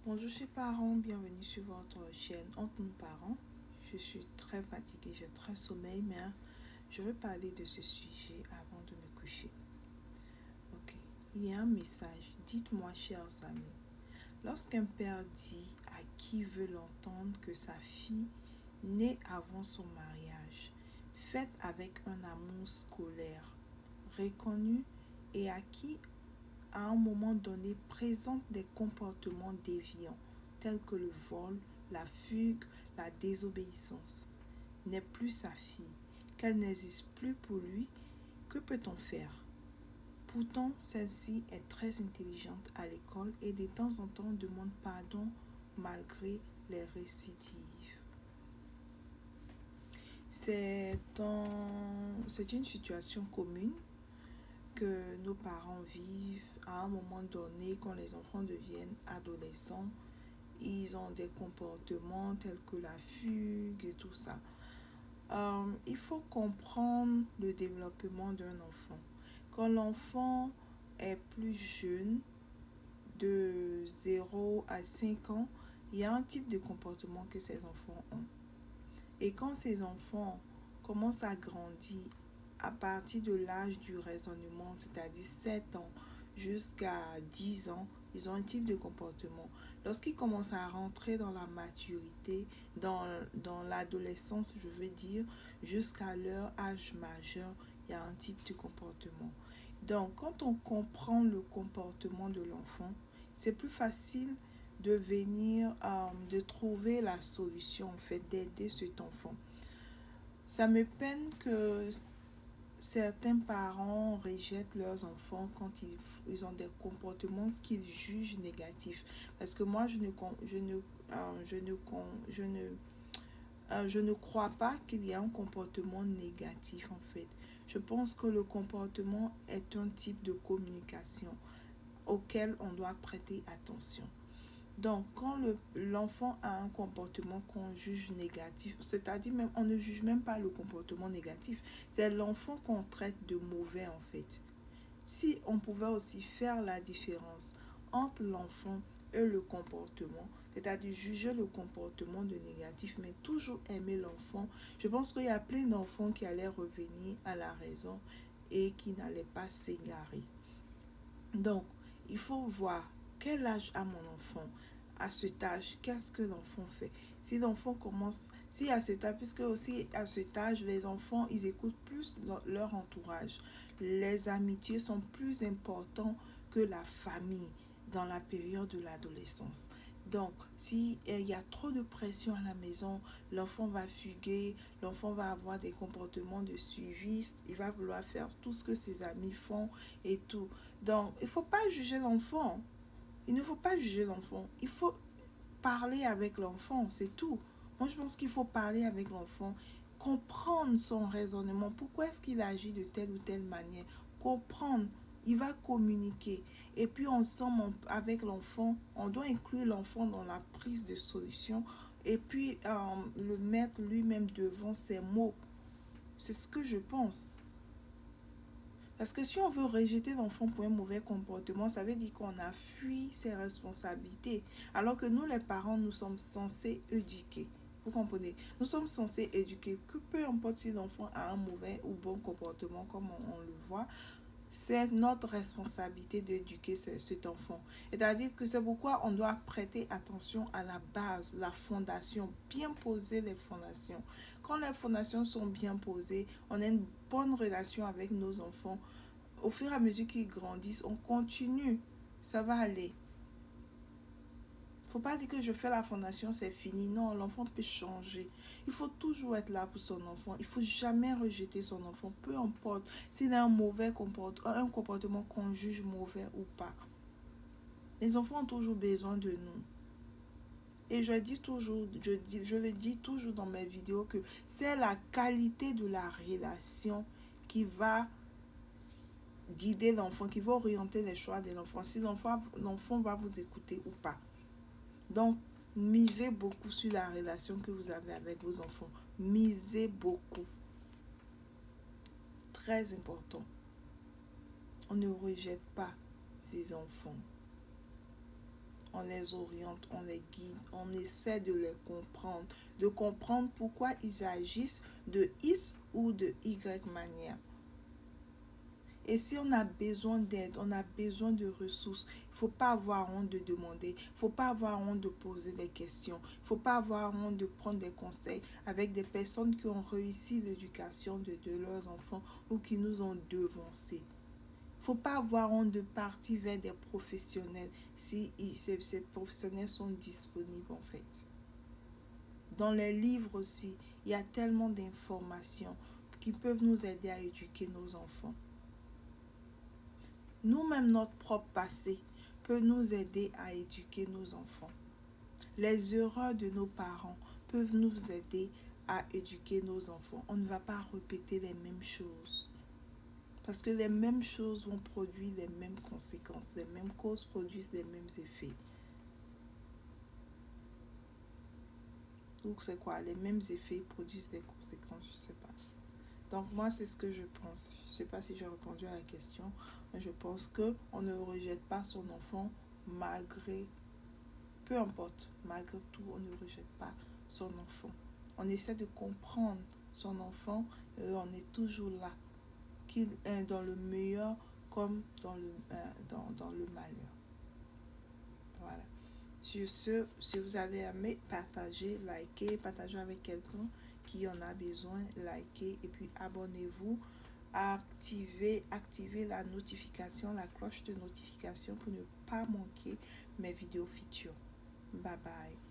Bonjour chers parents, bienvenue sur votre chaîne Entre nous parents. Je suis très fatiguée, j'ai très sommeil, mais je vais parler de ce sujet avant de me coucher. Ok, il y a un message. Dites-moi, chers amis, lorsqu'un père dit à qui veut l'entendre que sa fille, née avant son mariage, faite avec un amour scolaire, reconnu et à qui à un moment donné présente des comportements déviants tels que le vol, la fugue, la désobéissance, n'est plus sa fille, qu'elle n'existe plus pour lui, que peut-on faire? Pourtant, celle-ci est très intelligente à l'école et de temps en temps demande pardon malgré les récidives. C'est une situation commune que nos parents vivent à un moment donné quand les enfants deviennent adolescents. Ils ont des comportements tels que la fugue et tout ça. Il faut comprendre le développement d'un enfant. Quand l'enfant est plus jeune, de 0 à 5 ans, il y a un type de comportement que ces enfants ont. Et quand ces enfants commencent à grandir à partir de l'âge du raisonnement, c'est-à-dire 7 ans jusqu'à 10 ans, ils ont un type de comportement. Lorsqu'ils commencent à rentrer dans la maturité, dans l'adolescence, je veux dire, jusqu'à leur âge majeur, il y a un type de comportement. Donc, quand on comprend le comportement de l'enfant, c'est plus facile de venir, de trouver la solution, en fait, d'aider cet enfant. Ça me peine que certains parents rejettent leurs enfants quand ils ont des comportements qu'ils jugent négatifs. Parce que moi, je ne crois pas qu'il y ait un comportement négatif en fait. Je pense que le comportement est un type de communication auquel on doit prêter attention. Donc, quand l'enfant a un comportement qu'on juge négatif, c'est-à-dire même, on ne juge même pas le comportement négatif, c'est l'enfant qu'on traite de mauvais en fait. Si on pouvait aussi faire la différence entre l'enfant et le comportement, c'est-à-dire juger le comportement de négatif, mais toujours aimer l'enfant, je pense qu'il y a plein d'enfants qui allaient revenir à la raison et qui n'allaient pas s'égarer. Donc, il faut voir quel âge a mon enfant. À cet âge, qu'est-ce que l'enfant fait? Si l'enfant commence, si à cet âge, puisque aussi à cet âge, les enfants, ils écoutent plus leur entourage. Les amitiés sont plus importantes que la famille dans la période de l'adolescence. Donc, si il y a trop de pression à la maison, l'enfant va fuguer, l'enfant va avoir des comportements de suiviste, il va vouloir faire tout ce que ses amis font et tout. Donc, il ne faut pas juger l'enfant. Il ne faut pas juger l'enfant. Il faut parler avec l'enfant, c'est tout. Moi, je pense qu'il faut parler avec l'enfant, comprendre son raisonnement. Pourquoi est-ce qu'il agit de telle ou telle manière? Comprendre. Il va communiquer. Et puis, ensemble, avec l'enfant, on doit inclure l'enfant dans la prise de solution et puis le mettre lui-même devant ses mots. C'est ce que je pense. Parce que si on veut rejeter l'enfant pour un mauvais comportement, ça veut dire qu'on a fui ses responsabilités. Alors que nous, les parents, nous sommes censés éduquer. Vous comprenez? Nous sommes censés éduquer. Que peu importe si l'enfant a un mauvais ou bon comportement, comme on le voit, c'est notre responsabilité d'éduquer cet enfant. C'est-à-dire que c'est pourquoi on doit prêter attention à la base, la fondation, bien poser les fondations. Quand les fondations sont bien posées, on a une bonne relation avec nos enfants. Au fur et à mesure qu'ils grandissent, on continue. Ça va aller. Faut pas dire que je fais la fondation, c'est fini. Non, l'enfant peut changer. Il faut toujours être là pour son enfant. Il faut jamais rejeter son enfant, peu importe s'il a un comportement qu'on juge mauvais ou pas. Les enfants ont toujours besoin de nous. Et je le dis toujours dans mes vidéos que c'est la qualité de la relation qui va guider l'enfant, qui va orienter les choix de l'enfant. Si l'enfant va vous écouter ou pas. Donc, misez beaucoup sur la relation que vous avez avec vos enfants. Misez beaucoup. Très important. On ne rejette pas ses enfants. on les oriente, on les guide, on essaie de les comprendre, de comprendre pourquoi ils agissent de X ou de Y manière. Et si on a besoin d'aide, on a besoin de ressources, il ne faut pas avoir honte de demander, il ne faut pas avoir honte de poser des questions, il ne faut pas avoir honte de prendre des conseils avec des personnes qui ont réussi l'éducation de leurs enfants ou qui nous ont devancés. Il ne faut pas avoir honte de partir vers des professionnels si ces professionnels sont disponibles en fait. Dans les livres aussi, il y a tellement d'informations qui peuvent nous aider à éduquer nos enfants. Nous-mêmes, notre propre passé peut nous aider à éduquer nos enfants. Les erreurs de nos parents peuvent nous aider à éduquer nos enfants. On ne va pas répéter les mêmes choses. Parce que les mêmes choses vont produire les mêmes conséquences. Les mêmes causes produisent les mêmes effets. Donc c'est quoi? Les mêmes effets produisent des conséquences, je ne sais pas. Donc moi, c'est ce que je pense. Je ne sais pas si j'ai répondu à la question, mais je pense qu'on ne rejette pas son enfant malgré, peu importe, malgré tout, on ne rejette pas son enfant. On essaie de comprendre son enfant et on est toujours là, qu'il est dans le meilleur comme dans le malheur. Voilà. Sur ce, si vous avez aimé, partagez, likez, partagez avec quelqu'un qui en a besoin, likez et puis abonnez-vous, activez la notification, la cloche de notification pour ne pas manquer mes vidéos futures. Bye bye.